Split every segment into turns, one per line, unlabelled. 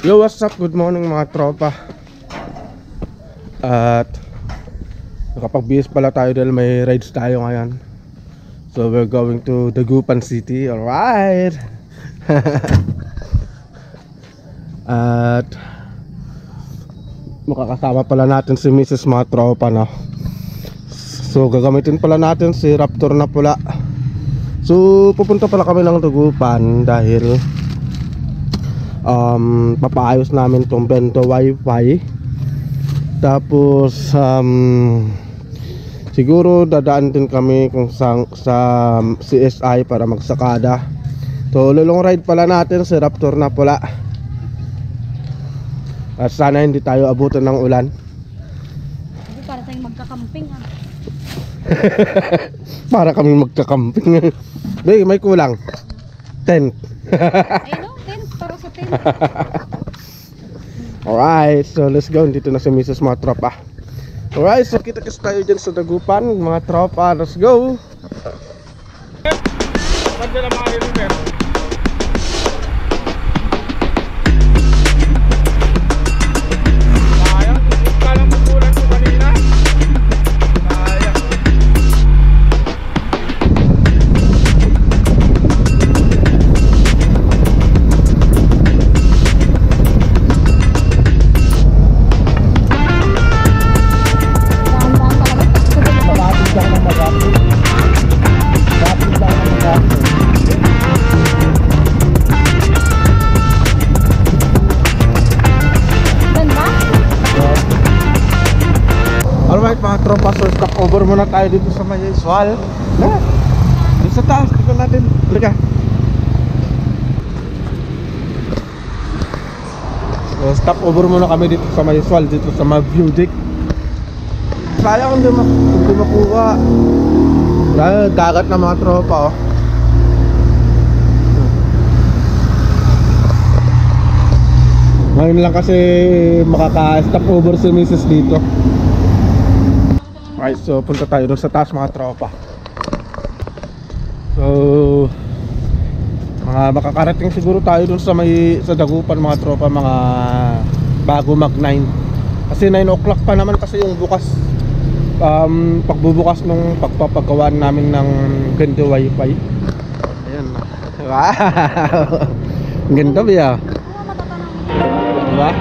Yo, what's up? Good morning mga tropa. At nakapag-BS pala tayo dahil may rides tayo ngayon. So we're going to Dagupan City. Alright. At makakasama pala natin si Mrs. mga tropa, no? So gagamitin pala natin si Raptor na pula. So pupunta pala kami ng Dagupan dahil papaayos namin tong bento wifi. Tapos siguro dadaan din kami kung sa CSI para magsakada. So lulong ride pala natin si Raptor na pula. At sana hindi tayo abutan ng ulan.
Para tayong magkakamping ah.
Para kami magkakamping. May kulang tent.
Ayun o, tent. Para sa tent.
Alright, so let's go. Dito na si Mrs. mga tropa. Alright, so kita-kits tayo dyan sa Dagupan mga tropa. Let's go. Alright mga tropa, so stop over muna tayo dito sa may Swal. Dito sa taas, dito natin. Halika. So stop over muna kami dito sa may Swal, dito sa may view deck. Sayang hindi makuha. Dagat na mga tropa, oh. Ngayon lang kasi makaka-stop over si Mrs. dito. Alright, so punta tayo doon sa taas mga tropa. So makakarating siguro tayo doon sa Dagupan mga tropa, mga bago mag 9. Kasi 9 o'clock pa naman kasi yung bukas, pagbubukas nung pagpapagawa namin ng ganda wifi. Ayan. Wow. Ang ganda ba? Diba?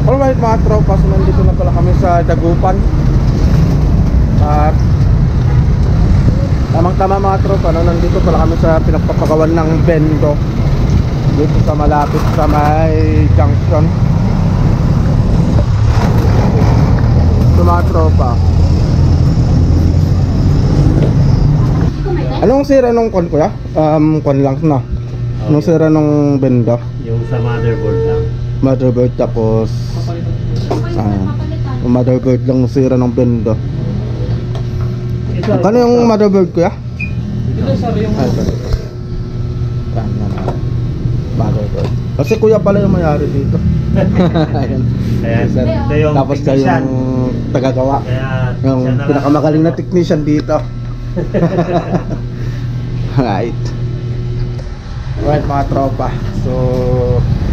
Alright mga tropa, so nandito na pala kami sa Dagupan. At tamang-tama mga tropa, no? Nandito pala kami sa pinagpapagawan ng bendo dito sa malapit sa may junction. So mga tropa, anong sira nung kon kuya? Kon lang na. Anong sira nung bendo?
Yung sa motherboard lang.
Motherboard, tapos motherboard lang sira ng bendo. Ano yung motherboard kuya?
Ito sir yung
motherboard. Kasi kuya pala yung mayari dito. Ayan.
Ayan. Ito yung
Tapos kayo
technician.
yung tagagawa.
Kaya
Yung
siya na
pinakamagaling na technician dito. Right. Right mga tropa. So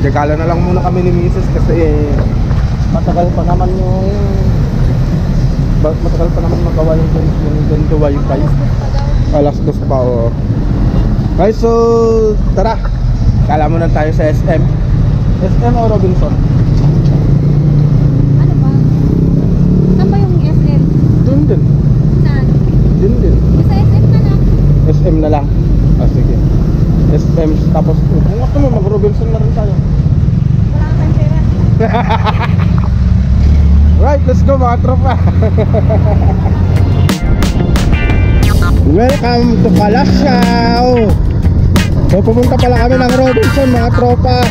dekala na lang muna kami ni Mrs. kasi matagal pa naman magawa yung ganito wifi. Alas 2 pa, oh. Okay, so tara, kala muna tayo sa SM. SM o Robinson?
Ano ba? Saan ba yung SM?
Dun din.
Saan?
Dun din.
Sa SM na lang.
SM na lang. Sige. SM, tapos kung gusto mo mag Robinson na rin tayo.
Wala kang pera.
Right, let's go mga tropa. Welcome to Kalasyaw. So pupunta pala kami ng Robinson mga tropa.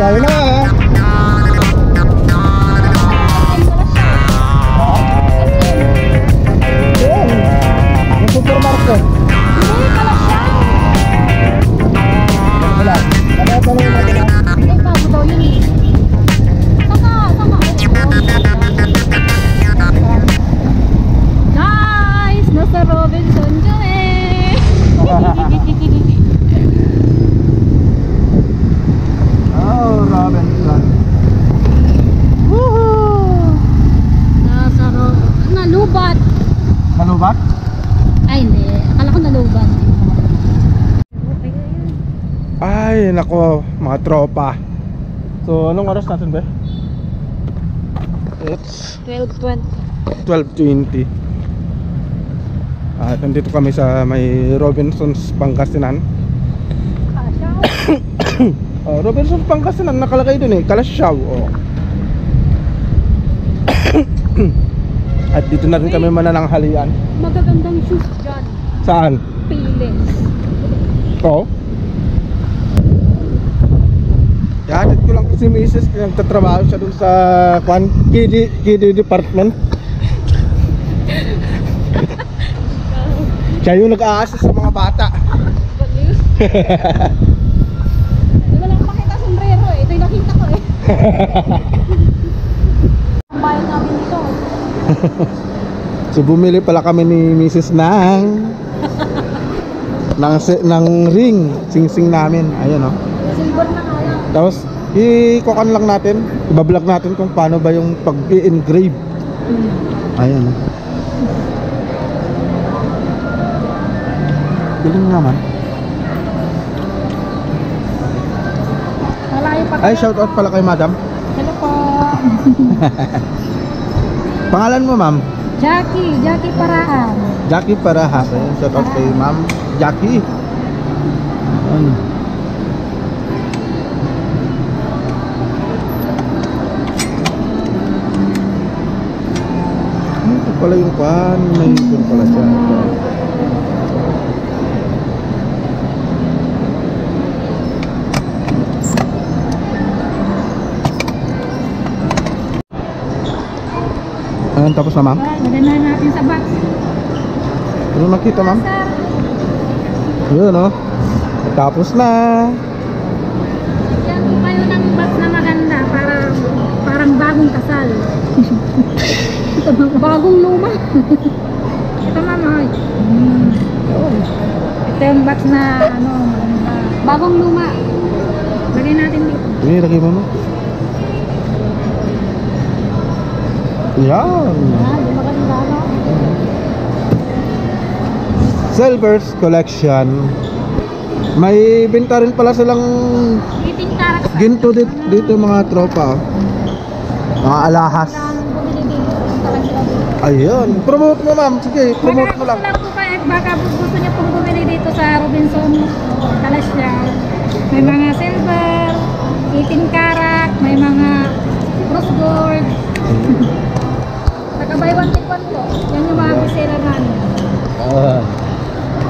tayo na. Yun. Yung supermarket. Wala. Ano natin na?
Hindi, bago daw yun eh. Guys, nasa Robinson kami.
Oh, Robinson.
Woohoo! Nasa nalubat.
Malubat?
Ay, hindi. Akala ko nalubat.
Ay, nako, mga tropa. So, anong oras natin ba? It's
12:20.
12:20. At nandito kami sa may Robinson's Pangasinan. Robinson's Pangasinan nakalagay dun eh, Kalasyaw. Oh. At dito na rin kami manananghalian.
Magagandang shoes dyan.
Saan?
Pilis.
Oo. Yahatid ko lang si Mrs. Nagtatrabaho siya dun sa KD department. Siya yung nag-a-assist sa mga bata.
Di ba lang makita sombrero eh. Ito yung nakita ko eh. Ang bayan namin dito.
So bumili pala kami ni Mrs. ng ring, sing-sing namin. Ayun oh.
Silver na kaya.
Tapos i-kukan lang natin, ibablog natin kung paano ba yung pag-i-engrave. Ayun oh. Galing naman.
Malayo pa
Ay, shout out pala kay madam.
Hello po.
Pangalan mo ma'am?
Jackie Paraan.
Jackie Parahas. Ayun, shout out kay ma'am Jackie. Ayun. Ito pala yung kwan. May ipon pala siya. Ayun, tapos na ma'am.
Lagyan na natin sa box.
Ano nakita ma'am?
Sir.
Yun oh. Tapos na.
Yan po kayo ng box na maganda para parang bagong kasal. Ito bagong luma. Ito mama. Ito yung box na ano, bagong luma. Lagyan natin dito.
Ini lagi mama. Yan.
Di maganda no?
Silver's Collection. May benta rin pala silang
Eating character.
ginto dito mga tropa. Mga alahas. Ayun. Promote mo ma'am. Sige, promote mo lang.
Gusto po kayo, baka gusto niyo pong bumili dito sa Robinson Kalasyaw. May mga silver, 18 karat, may mga rose gold. Nakabay 1 take 1 po. Yan yung mga bisera namin.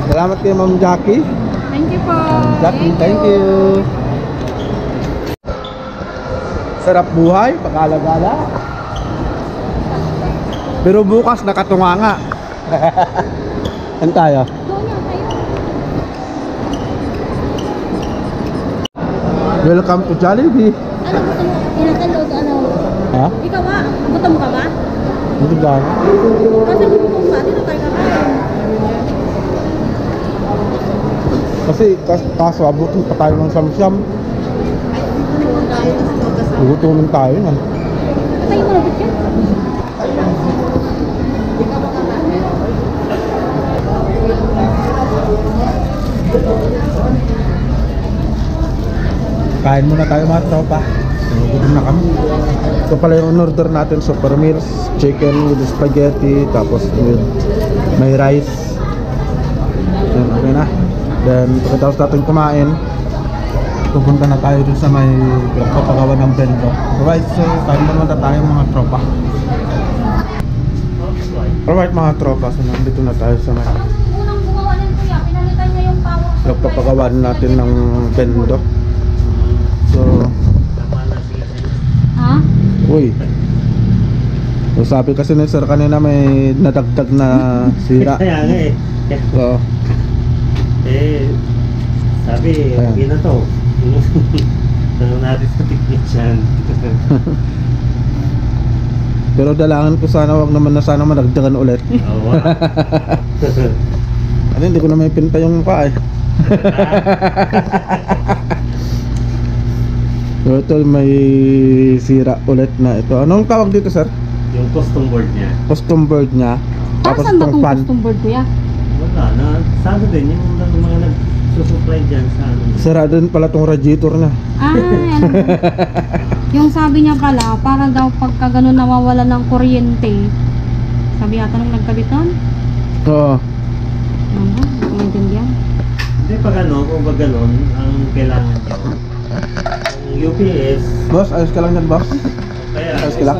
Salamat kay Ma'am Jackie.
Thank you po.
Jackie, thank you. Sarap buhay, pag-alagala. Pero bukas nakatunganga. Ano tayo?
Doon yan kayo.
Welcome to Jollibee.
Ano gusto mo? Pinatalood ano?
Ha?
Ikaw ba? Gutom ka ba?
Dito ba?
Kasi gutom ka, dito tayo kakain.
Kasi kaso abutin pa tayo ng samsyam. Gugutumin tayo na.
Tayo mo na ba siya?
Kain muna tayo mga tropa. Gutom na kami. Ito pala yung order natin, super meals, chicken with spaghetti, tapos with may rice. Then okay na. Then pagkatapos natin kumain, pupunta na tayo dun sa may papagawa ng bento. Alright, so kain muna tayo mga tropa. Alright mga tropa, so nandito na tayo sa may
Unang gumawa niyan kuya, pinalitan niya yung power supply.
papagawa natin ng bento. So Uy. So, sabi kasi ni sir kanina may nadagdag na sira.
Kaya nga eh.
Oo.
Eh, sabi,
Ayan.
okay na to. Tanong natin sa technician.
Pero dalangan ko sana wag naman na sana madagdagan ulit.
Oo.
Ano, hindi ko na may pinta yung mukha eh. So ito may sira ulit na ito. Anong tawag dito sir?
Yung custom board niya.
Custom board niya. Tapos
Saan ba
itong
itong
fan.
custom board kuya?
Wala na. Sana din yung mga nagsusupply dyan sa ano.
Sira din pala tong radiator na.
Ah, yan. Yung sabi niya pala, para daw pagka ganun nawawala ng kuryente. Sabi yata nung nagkabit nun?
Oo.
Ano ba? Hindi ko maintindihan.
Hindi pag ano, kung pag ganon, ang kailangan niya. Ang UPS,
Boss, ayos ka lang yan boss.
kaya
Ayos ka lang.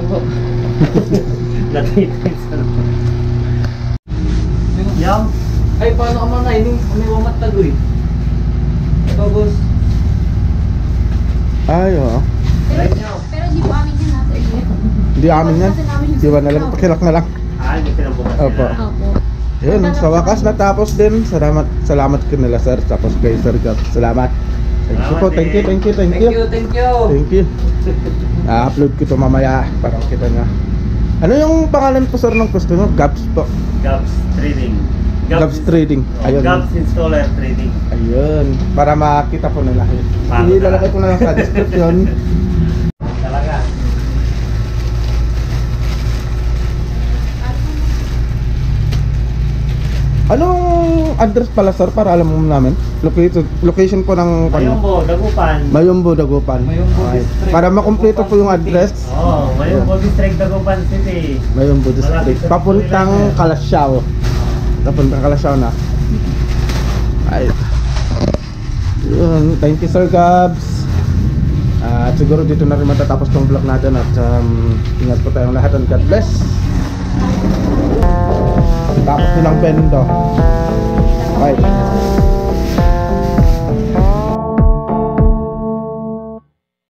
natitid sa Yum!
Ay, paano ka mga ini? May wamat tagoy. Ito, boss.
Ay, oo.
Pero hindi po amin yun nasa iyo.
Hindi amin yan. Diba na lang, pakilak na lang.
May pinabukas
Opo.
nila.
Opo.
Yun, sa wakas natapos din. Salamat kanila sir. Tapos kay Sir Gab. Salamat. Thank you po, thank you.
Thank you.
Thank you. I-upload ko to mamaya para kita nyo. Ano yung pangalan po sir ng gusto nyo? Gabs po.
Gabs Trading.
Gabs Trading. Ayun.
Gabs Installer Trading.
Ayun. Para makita po nila.
Para-
Ilalagay ko na lang sa description.
Talaga.
Anong address pala sir para alam mo namin? Location po ng
Mayombo, Dagupan.
Mayombo, Dagupan.
Mayombo
Okay.
District.
Para makumpleto po yung address.
Oo, Mayombo District, Dagupan City.
Mayombo District.
Malapit sa
Papuntang Kalasyaw. Papuntang Kalasyaw na. Ay. Yun. Thank you Sir Gabs. At siguro dito na rin matatapos tong vlog natin. At ingat po tayong lahat. And God bless. Tapos nilang pendo. Bye.